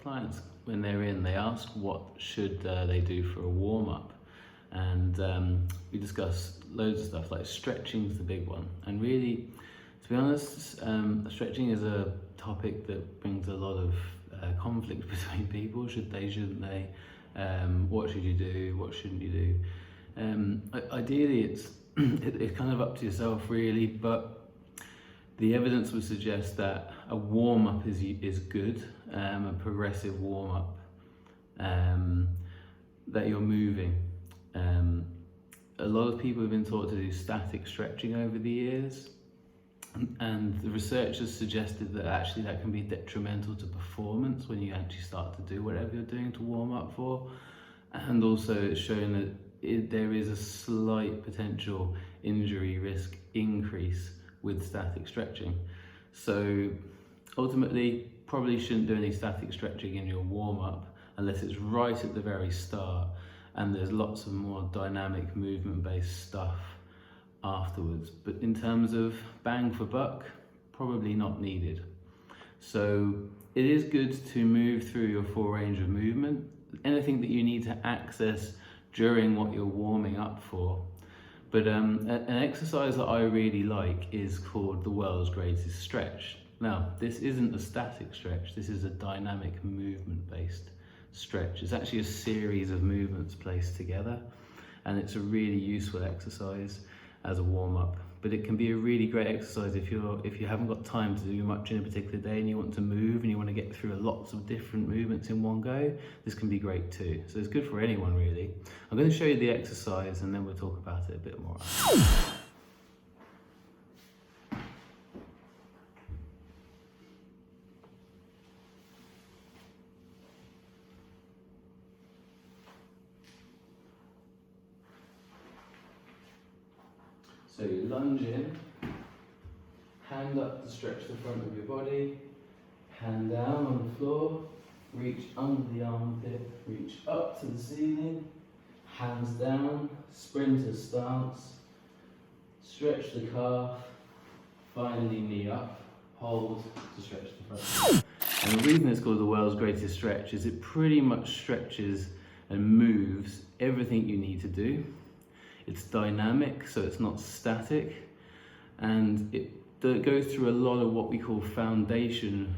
clients, when they're in, they ask what should they do for a warm-up, and we discuss loads of stuff, like stretching is the big one. And really, to be honest, stretching is a topic that brings a lot of conflict between people. Should they, shouldn't they? What should you do, what shouldn't you do? Ideally, it's kind of up to yourself really, but the evidence would suggest that a warm-up is good, a progressive warm-up, that you're moving. A lot of people have been taught to do static stretching over the years, and the research has suggested that actually that can be detrimental to performance when you actually start to do whatever you're doing to warm up for. And also it's shown that there is a slight potential injury risk increase with static stretching. So ultimately, probably shouldn't do any static stretching in your warm-up unless it's right at the very start and there's lots of more dynamic movement-based stuff afterwards. But in terms of bang for buck, probably not needed. So it is good to move through your full range of movement, anything that you need to access during what you're warming up for. But an exercise that I really like is called the world's greatest stretch. Now, this isn't a static stretch, this is a dynamic movement-based stretch. It's actually a series of movements placed together, and it's a really useful exercise as a warm-up. But it can be a really great exercise if you haven't got time to do much in a particular day and you want to move and you want to get through lots of different movements in one go. This can be great too. So it's good for anyone really. I'm going to show you the exercise and then we'll talk about it a bit more. So you lunge in, hand up to stretch the front of your body, hand down on the floor, reach under the armpit, reach up to the ceiling, hands down, sprinter stance, stretch the calf, finally knee up, hold to stretch the front. And the reason it's called the world's greatest stretch is it pretty much stretches and moves everything you need to do. It's dynamic, so it's not static, and it goes through a lot of what we call foundation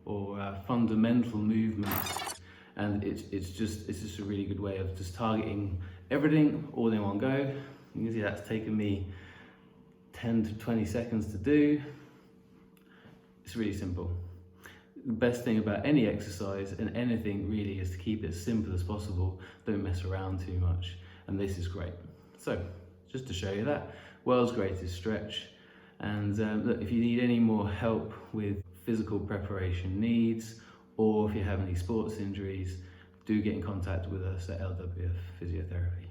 or fundamental movements, and it's just a really good way of just targeting everything all in one go. You can see that's taken me 10 to 20 seconds to do. It's really simple. The best thing about any exercise and anything really is to keep it as simple as possible. Don't mess around too much, and this is great. So, just to show you that, world's greatest stretch. And look, if you need any more help with physical preparation needs, or if you have any sports injuries, do get in contact with us at LWF Physiotherapy.